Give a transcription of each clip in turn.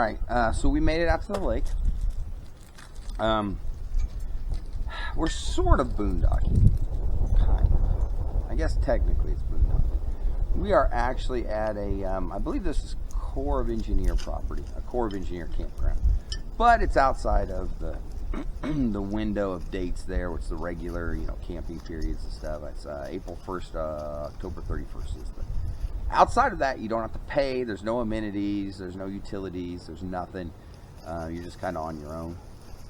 Alright, so we made it out to the lake. We're sort of boondocking. Kind of. I guess technically it's boondocking. We are actually at a, I believe this is Corps of Engineer property, a Corps of Engineer campground. But it's outside of the the window of dates there, which is the regular, camping periods and stuff. It's April 1st, October 31st is the. Outside of that, you don't have to pay. There's no amenities. There's no utilities. There's nothing. You're just kind of on your own.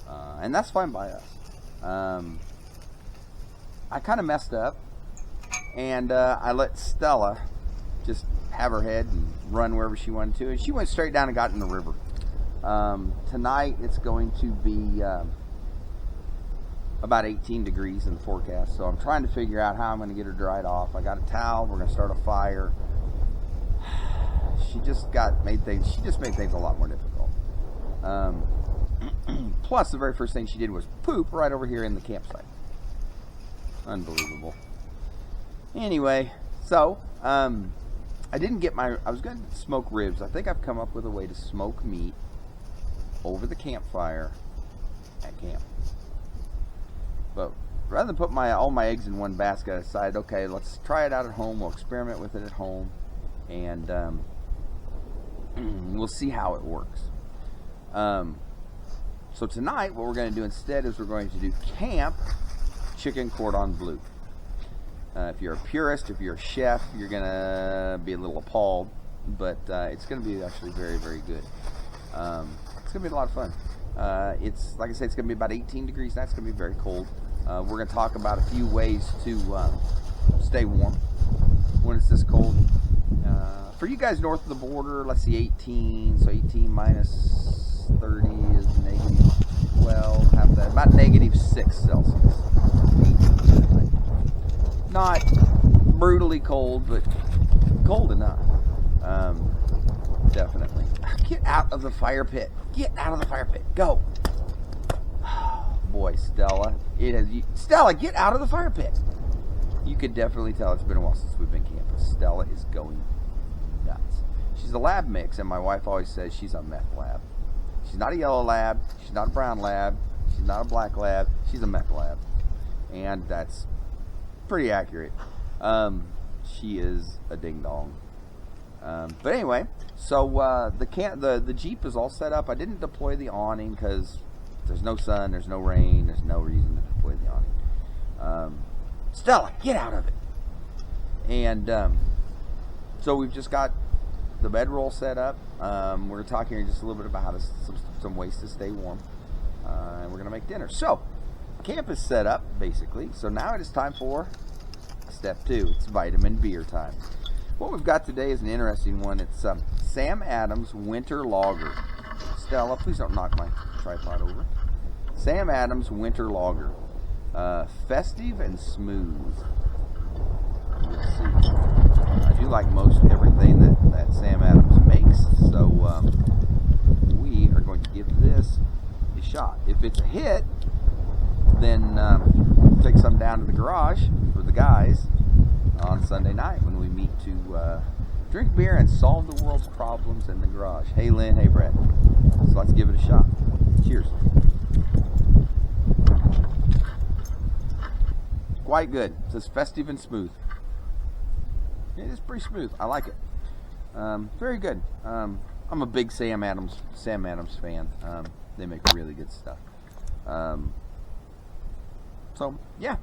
And that's fine by us. I kind of messed up. And I let Stella just have her head and run wherever she wanted to. And she went straight down and got in the river. Tonight, it's going to be about 18 degrees in the forecast. So I'm trying to figure out how I'm going to get her dried off. I got a towel. We're going to start a fire. She just made things a lot more difficult. Plus, the very first thing she did was poop right over here in the campsite. Unbelievable. Anyway, so I didn't get I was going to smoke ribs. I think I've come up with a way to smoke meat over the campfire at camp. But rather than put all my eggs in one basket, I decided, okay, let's try it out at home. We'll experiment with it at home, and we'll see how it works. So tonight, what we're going to do instead is we're going to do camp chicken cordon bleu. If you're a purist, if you're a chef, you're going to be a little appalled, but it's going to be actually very, very good. It's going to be a lot of fun. It's, like I said, it's going to be about 18 degrees now. It's going to be very cold. We're going to talk about a few ways to stay warm when it's this cold. For you guys north of the border, let's see, 18. So 18 minus 30 is negative 12. Half that, about negative 6 Celsius. 18. Not brutally cold, but cold enough. Definitely. Get out of the fire pit. Get out of the fire pit. Go. Boy, Stella. Stella, get out of the fire pit. You could definitely tell it's been a while since we've been camping. Stella is going nuts. She's a lab mix, and my wife always says she's a meth lab. She's not a yellow lab. She's not a brown lab. She's not a black lab. She's a meth lab. And that's pretty accurate. She is a ding-dong. But anyway, so the Jeep is all set up. I didn't deploy the awning because there's no sun, there's no rain, there's no reason to deploy the awning. Stella, get out of it. And so we've just got the bedroll set up. We're talking just a little bit about how some ways to stay warm. And we're going to make dinner. So, camp is set up, basically. So now it is time for step 2. It's vitamin beer time. What we've got today is an interesting one. It's Sam Adams Winter Lager. Stella, please don't knock my tripod over. Sam Adams Winter Lager. Festive and smooth. Let's see. I do like most everything that Sam Adams makes, so we are going to give this a shot. If it's a hit, then we'll take some down to the garage for the guys on Sunday night when we meet to drink beer and solve the world's problems in the garage. Hey Lynn, hey Brett. So let's give it a shot. Cheers. Quite good. It says festive and smooth. It is pretty smooth. I like it. Very good. I'm a big Sam Adams fan. They make really good stuff. So yeah,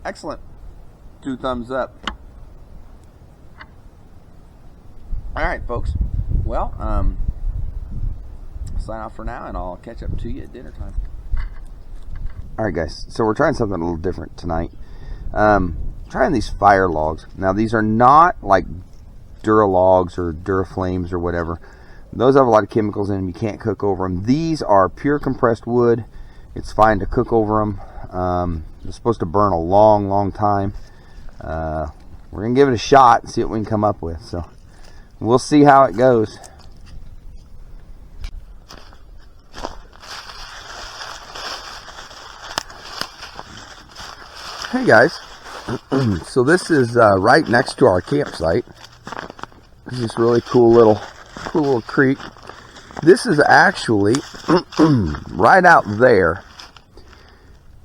excellent. 2 thumbs up. All right, folks. Well, sign off for now, and I'll catch up to you at dinner time. All right, guys. So we're trying something a little different tonight. Trying these fire logs. Now, these are not like Duralogs or Duraflames or whatever. Those have a lot of chemicals in them. You can't cook over them. These are pure compressed wood. It's fine to cook over them. They're supposed to burn a long, long time. We're going to give it a shot and see what we can come up with. So we'll see how it goes. Hey guys, so this is right next to our campsite. This is this really cool little creek. This is actually right out there.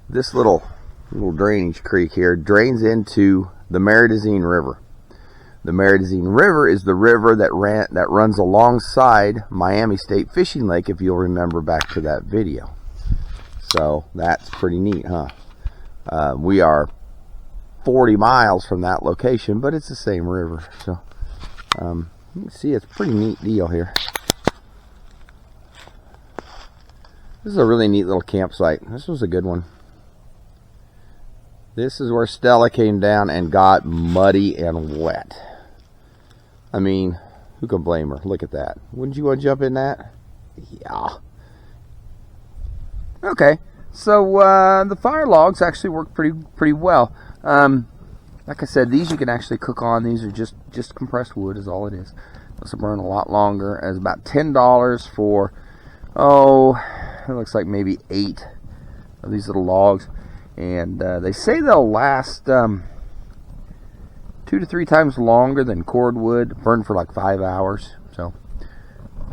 This little drainage creek here drains into the Meridazine River. The Meridazine River is the river that runs alongside Miami State Fishing Lake, if you'll remember back to that video. So that's pretty neat, huh? We are 40 miles from that location, but it's the same river. So you can see it's a pretty neat deal here. This is a really neat little campsite. This was a good one. This is where Stella came down and got muddy and wet. I mean, who can blame her? Look at that. Wouldn't you want to jump in that? Yeah. Okay, so the fire logs actually work pretty well. Like I said, these you can actually cook on. These are just compressed wood is all it is. This will burn a lot longer. It's about $10 for, it looks like maybe 8 of these little logs. And they say they'll last 2 to 3 times longer than cordwood. Burn for like 5 hours. So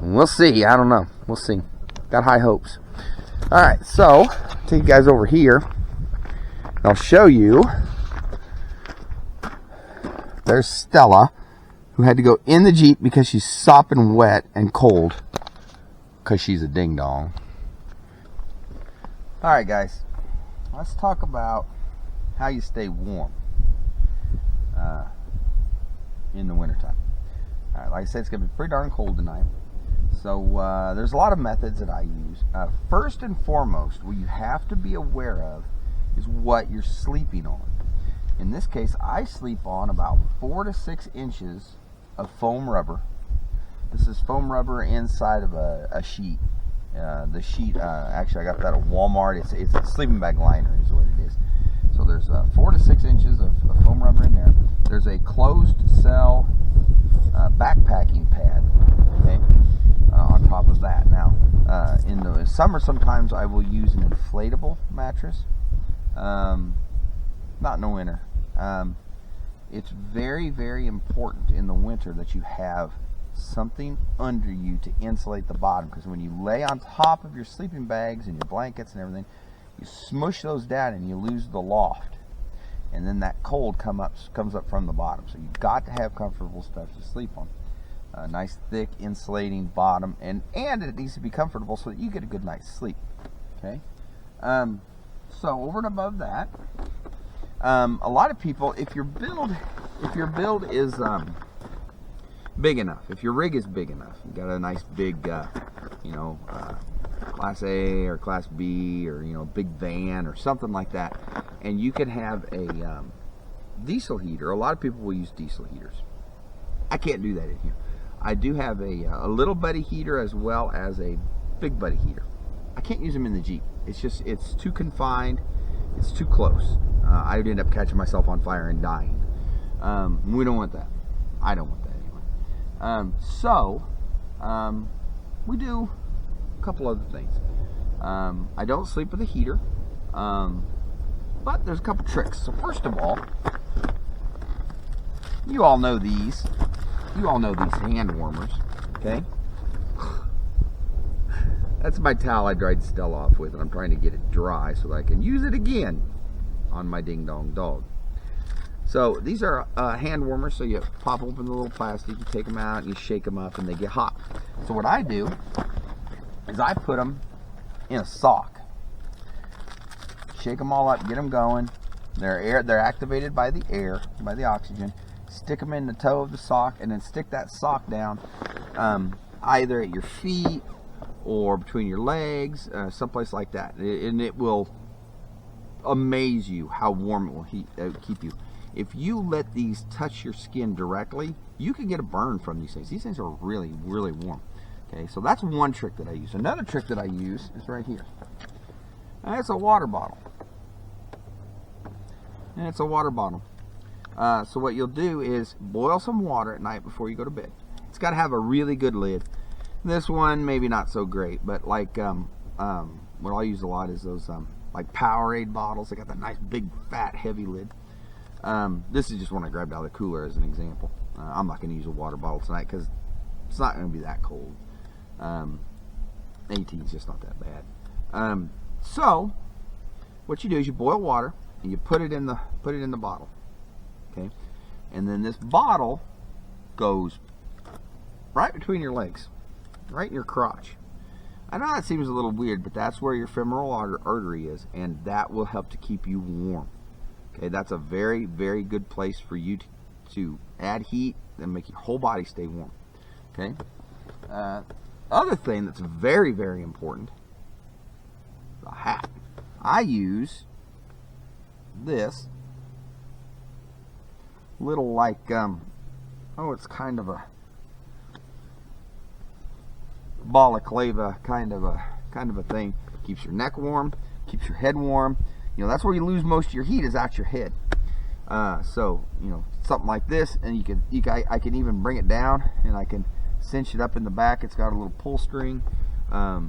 we'll see. I don't know. We'll see. Got high hopes. Alright, so I'll take you guys over here. And I'll show you. There's Stella, who had to go in the Jeep because she's sopping wet and cold. Because she's a ding-dong. Alright guys, let's talk about how you stay warm in the wintertime. Alright, like I said, it's going to be pretty darn cold tonight. So there's a lot of methods that I use. First and foremost, what you have to be aware of is what you're sleeping on. In this case, I sleep on about 4 to 6 inches of foam rubber. This is foam rubber inside of a sheet. The sheet, actually I got that at Walmart. It's a sleeping bag liner is what it is. So there's 4 to 6 inches of foam rubber in there. There's a closed cell backpacking pad, okay, on top of that. Now, in the summer sometimes I will use an inflatable mattress. Not in the winter. It's very, very important in the winter that you have something under you to insulate the bottom, because when you lay on top of your sleeping bags and your blankets and everything, you smush those down and you lose the loft, and then that cold comes up from the bottom. So you've got to have comfortable stuff to sleep on. A nice thick insulating bottom, and it needs to be comfortable so that you get a good night's sleep. Okay. So over and above that, a lot of people, if your build is big enough, if your rig is big enough, you got a nice big, Class A or Class B or big van or something like that, and you could have a diesel heater. A lot of people will use diesel heaters. I can't do that in here. I do have a little buddy heater as well as a big buddy heater. I can't use them in the Jeep. It's too confined. It's too close. I'd end up catching myself on fire and dying. We don't want that. I don't want that anyway. We do a couple other things. I don't sleep with a heater, but there's a couple tricks. So first of all, you all know these. You all know these hand warmers, okay? That's my towel I dried Stella off with, and I'm trying to get it dry so that I can use it again on my ding-dong dog. So these are hand warmers, so you pop open the little plastic, you take them out, and you shake them up, and they get hot. So what I do is I put them in a sock. Shake them all up, get them going. They're activated by the air, by the oxygen. Stick them in the toe of the sock, and then stick that sock down either at your feet or between your legs, someplace like that, and it will amaze you how warm it will keep you. If you let these touch your skin directly, you can get a burn from these things. These things are really, really warm. Okay, so that's one trick that I use. Another trick that I use is right here. And it's a water bottle. And it's a water bottle. So what you'll do is boil some water at night before you go to bed. It's got to have a really good lid. This one maybe not so great, but like what I use a lot is those like Powerade bottles. They got that nice big fat heavy lid. This is just one I grabbed out of the cooler as an example. I'm not going to use a water bottle tonight because it's not going to be that cold. 18 is just not that bad. So what you do is you boil water and you put it in the bottle. Okay, and then this bottle goes right between your legs, right in your crotch. I know that seems a little weird, but that's where your femoral artery is, and that will help to keep you warm. Okay, that's a very, very good place for you to add heat and make your whole body stay warm. Okay. Other thing that's very, very important, the hat. I use this little it's kind of a balaclava kind of a thing. Keeps your neck warm, keeps your head warm. You know, that's where you lose most of your heat, is out your head. So, you know, something like this, and I can even bring it down and I can cinch it up in the back. It's got a little pull string. I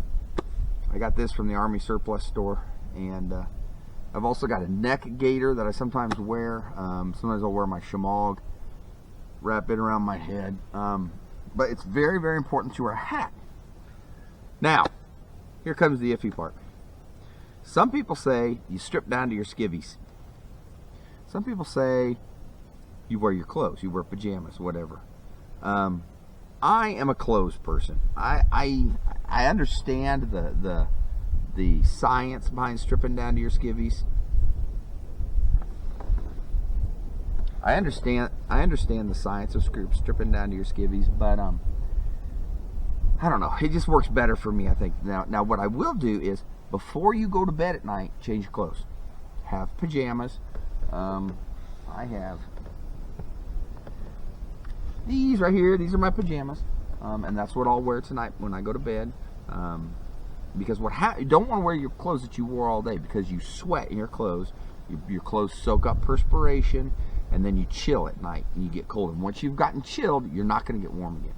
got this from the Army surplus store, and I've also got a neck gaiter that I sometimes wear. Sometimes I'll wear my shamog, wrap it around my head. But it's very, very important to wear a hat. Now, here comes the iffy part. Some people say you strip down to your skivvies. Some people say you wear your clothes, you wear pajamas, whatever. I am a clothes person. I understand the science behind stripping down to your skivvies. I understand the science of stripping down to your skivvies, but I don't know. It just works better for me, I think. Now what I will do is, before you go to bed at night, change your clothes. Have pajamas. I have these right here. These are my pajamas, and that's what I'll wear tonight when I go to bed. Because you don't want to wear your clothes that you wore all day, because you sweat in your clothes. Your clothes soak up perspiration, and then you chill at night and you get cold. And once you've gotten chilled, you're not going to get warm again.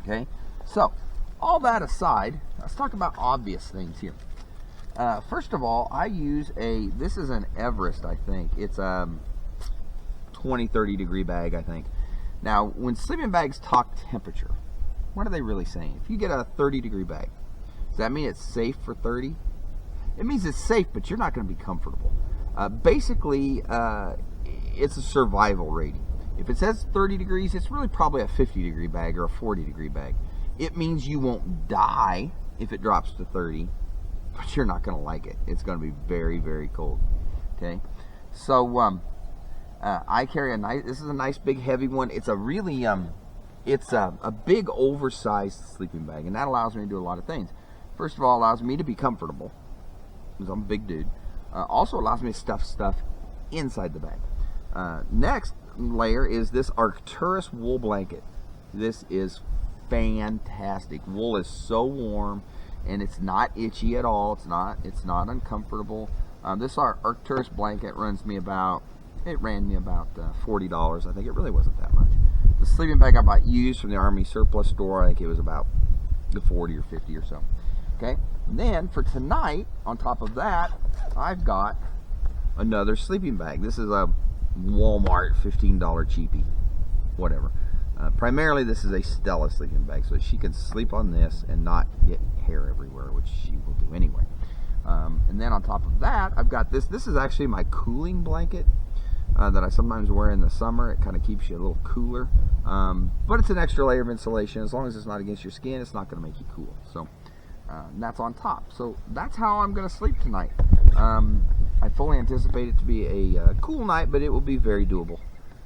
Okay? So, all that aside, let's talk about obvious things here. First of all, I use this is an Everest, I think. It's a 20-30 degree bag, I think. Now, when sleeping bags talk temperature, what are they really saying? If you get a 30 degree bag, does that mean it's safe for 30? It means it's safe, but you're not going to be comfortable. Basically, it's a survival rating. If it says 30 degrees, it's really probably a 50 degree bag or a 40 degree bag. It means you won't die if it drops to 30, but you're not going to like it. It's going to be very, very cold. Okay, so I carry this is a nice big heavy one. It's a really it's a big oversized sleeping bag, and that allows me to do a lot of things. First of all, it allows me to be comfortable, because I'm a big dude. Also allows me to stuff stuff inside the bag. Next layer is this Arcturus wool blanket. This is fantastic. Wool is so warm, and it's not itchy at all. It's not uncomfortable. This Arcturus blanket ran me about $40. I think it really wasn't that much. The sleeping bag I bought used from the Army surplus store, I think it was about the 40 or 50 or so. Okay, and then for tonight, on top of that, I've got another sleeping bag. This is a Walmart $15 cheapie, whatever. Primarily, this is a Stella sleeping bag, so she can sleep on this and not get hair everywhere, which she will do anyway. And then on top of that, I've got this. This is actually my cooling blanket that I sometimes wear in the summer. It kind of keeps you a little cooler, but it's an extra layer of insulation. As long as it's not against your skin, it's not going to make you cool. So and that's on top. So that's how I'm going to sleep tonight. I fully anticipate it to be a cool night, but it will be very doable.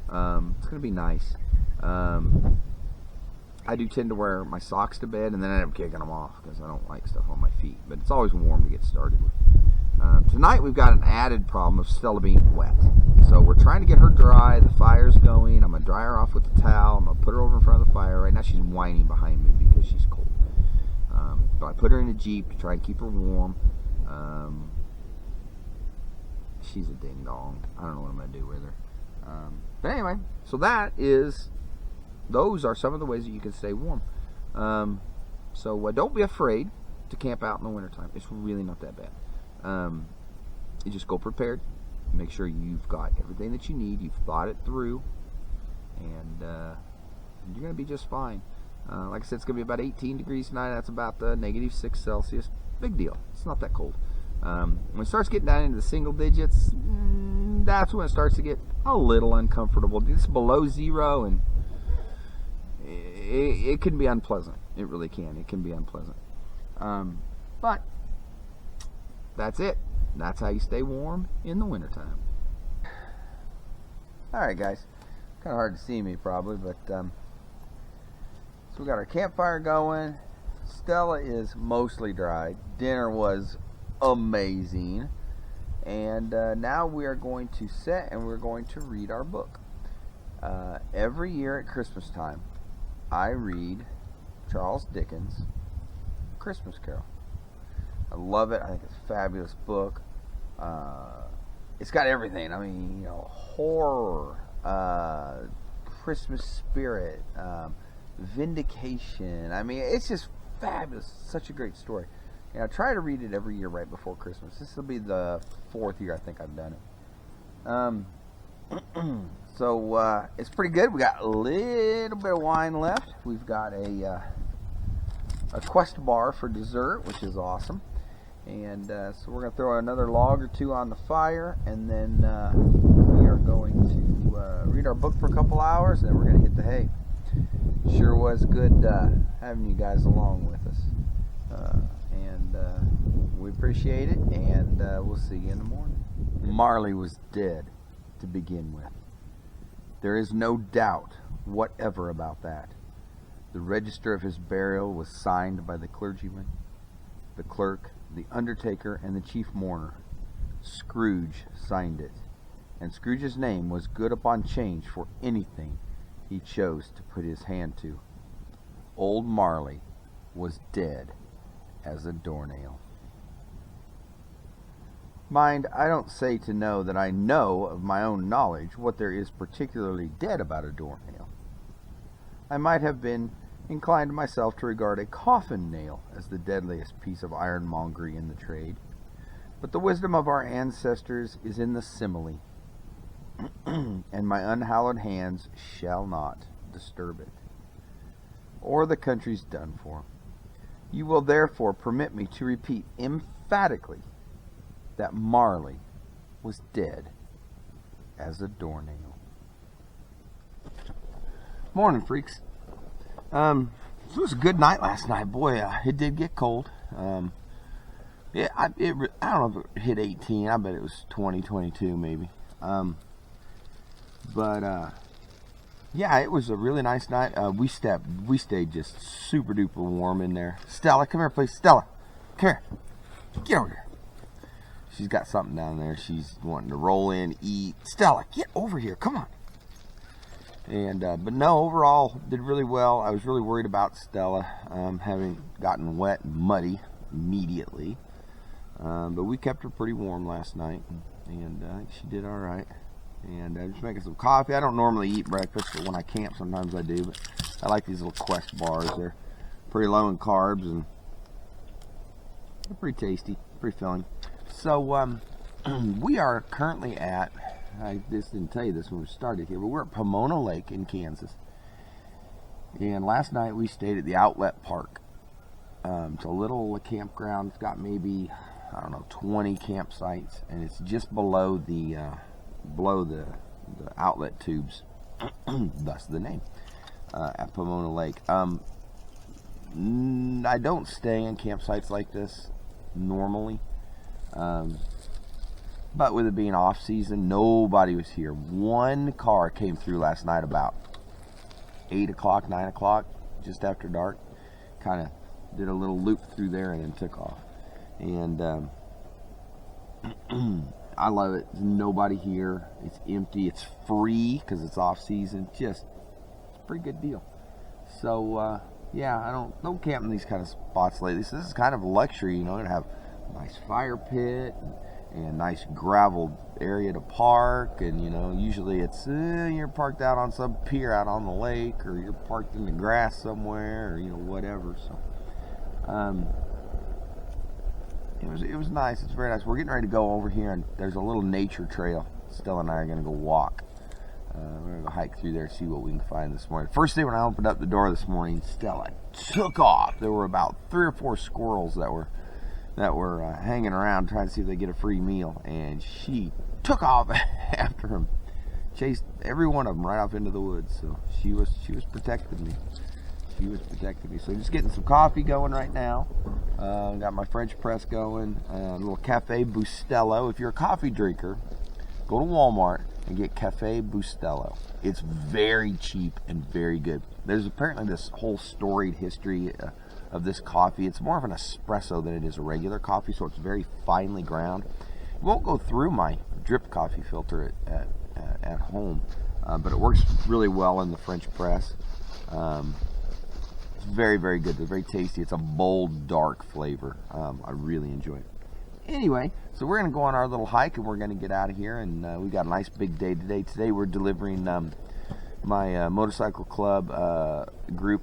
It's going to be nice. I do tend to wear my socks to bed, and then I end up kicking them off because I don't like stuff on my feet. But it's always warm to get started with. Tonight we've got an added problem of Stella being wet. So we're trying to get her dry. The fire's going. I'm going to dry her off with the towel. I'm going to put her over in front of the fire. Right now she's whining behind me because she's cold. So I put her in a Jeep to try and keep her warm. She's a ding dong. I don't know what I'm going to do with her. But anyway, so those are some of the ways that you can stay warm. So don't be afraid to camp out in the wintertime. It's really not that bad. You just go prepared. Make sure you've got everything that you need. You've thought it through, and you're going to be just fine. Like I said, it's going to be about 18 degrees tonight. That's about the -6 Celsius. Big deal. It's not that cold. When it starts getting down into the single digits, that's when it starts to get a little uncomfortable. It's below 0, and it can be unpleasant. It really can. It can be unpleasant. But that's it. That's how you stay warm in the wintertime. Alright guys, kind of hard to see me probably, but so we got our campfire going. Stella is mostly dry. Dinner was amazing. And now we are going to sit and we're going to read our book. Every year at Christmas time, I read Charles Dickens' Christmas Carol. I love it. I think it's a fabulous book. It's got everything. I mean, you know, horror, Christmas spirit, vindication. I mean, it's just fabulous. Such a great story. And I try to read it every year right before Christmas. This will be the 4th year I think I've done it. So it's pretty good. We got a little bit of wine left. We've got a Quest bar for dessert, which is awesome. And so we're going to throw another log or 2 on the fire, and then we are going to read our book for a couple hours, and then we're going to hit the hay. Sure was good having you guys along with us. And we appreciate it, and we'll see you in the morning. Marley was dead to begin with. There is no doubt whatever about that. The register of his burial was signed by the clergyman, the clerk, the undertaker, and the chief mourner. Scrooge signed it, and Scrooge's name was good upon change for anything he chose to put his hand to. Old Marley was dead as a doornail. Mind, I don't say to know that I know of my own knowledge what there is particularly dead about a doornail. I might have been inclined myself to regard a coffin nail as the deadliest piece of ironmongery in the trade, but the wisdom of our ancestors is in the simile, and my unhallowed hands shall not disturb it, or the country's done for. You will therefore permit me to repeat emphatically that Marley was dead as a doornail. Morning, freaks. It was a good night last night. Boy, it did get cold. Yeah, I don't know if it hit 18. I bet it was 20, 22 maybe. Yeah, it was a really nice night. We stayed just super duper warm in there. Stella, come here, please. Stella, come here. Get over here. She's got something down there. She's wanting to roll in, eat. Stella, get over here. Come on. And but no, overall did really well. I was really worried about Stella having gotten wet and muddy immediately. But we kept her pretty warm last night, and I think she did all right. And just making some coffee. I don't normally eat breakfast, but when I camp, sometimes I do. But I like these little Quest bars. They're pretty low in carbs, and they're pretty tasty, pretty filling. So we are currently at, I just didn't tell you this when we started here, but we're at Pomona Lake in Kansas. And last night we stayed at the Outlet Park. It's a little campground. It's got maybe, I don't know, 20 campsites, and it's just below the outlet tubes, thus the name, at Pomona Lake. I don't stay in campsites like this normally, but with it being off season, nobody was here. One car came through last night about 8 o'clock, 9 o'clock, just after dark. Kind of did a little loop through there and then took off. And I love it. There's nobody here. It's empty. It's free because it's off season. Just, it's a pretty good deal. So yeah, I don't camp in these kind of spots lately. So this is kind of a luxury, you know, to have a nice fire pit and nice gravel area to park. And you know, usually it's you're parked out on some pier out on the lake, or you're parked in the grass somewhere, or you know, whatever. So it was nice. It's very nice. We're getting ready to go over here, and there's a little nature trail Stella and I are going to go walk. We're going to go hike through there and see what we can find this morning. First thing when I opened up the door this morning, Stella took off. There were about 3 or 4 squirrels that were hanging around trying to see if they get a free meal, and she took off after them, chased every one of them right off into the woods. So she was protecting me. She was protecting me. So just getting some coffee going right now. Got my French press going. A little Cafe Bustelo. If you're a coffee drinker, go to Walmart and get Cafe Bustelo. It's very cheap and very good. There's apparently this whole storied history of this coffee. It's more of an espresso than it is a regular coffee, so it's very finely ground. It won't go through my drip coffee filter at home, but it works really well in the French press. It's very, very good. It's very tasty. It's a bold, dark flavor. I really enjoy it. Anyway, so we're going to go on our little hike, and we're going to get out of here, and we got a nice big day today. Today we're delivering my motorcycle club group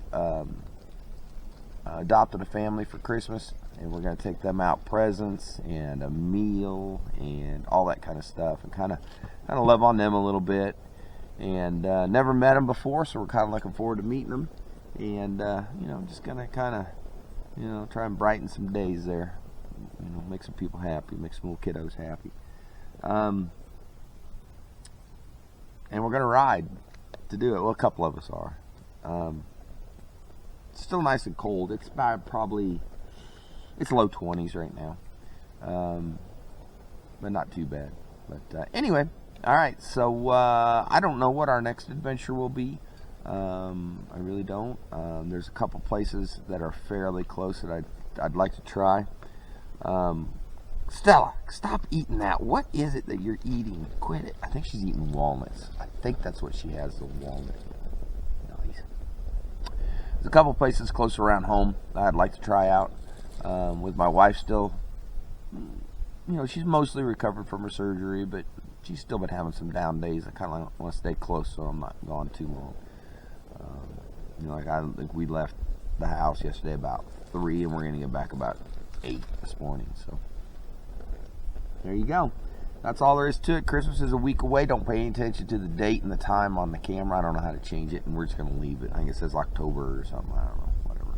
adopted a family for Christmas, and we're going to take them out presents and a meal and all that kind of stuff, and kind of love on them a little bit. And never met them before, so we're kind of looking forward to meeting them, and just going to try and brighten some days there. Make some people happy, make some little kiddos happy. And we're going to ride to do it. Well, a couple of us are. It's still nice and cold. It's about it's low 20s right now. But not too bad. But anyway, all right. So I don't know what our next adventure will be. I really don't. There's a couple places that are fairly close that I'd like to try. Stella, stop eating that. What is it that you're eating? Quit it. I think she's eating walnuts. I think that's what she has, the walnut. Nice. There's a couple places close around home that I'd like to try out. With my wife still, she's mostly recovered from her surgery, but she's still been having some down days. I kind of want to stay close so I'm not gone too long. I think we left the house yesterday about 3, and we're going to get back about 8 this morning. So there you go. That's all there is to it. Christmas is a week away. Don't pay any attention to the date and the time on the camera. I don't know how to change it, and we're just going to leave it. I think it says October or something. I don't know. Whatever.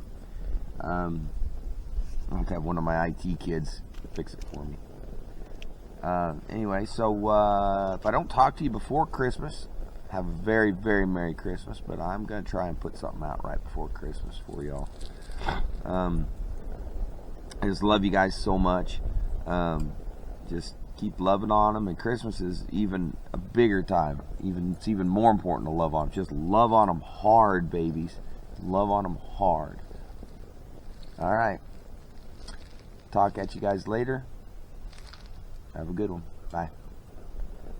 I'll have to have one of my IT kids fix it for me. Anyway, so if I don't talk to you before Christmas, have a very, very Merry Christmas. But I'm going to try and put something out right before Christmas for y'all. I just love you guys so much. Just keep loving on them, and Christmas is even a bigger time. It's even more important to love on them. Just love on them hard, babies. Love on them hard. All right. Talk at you guys later. Have a good one. Bye.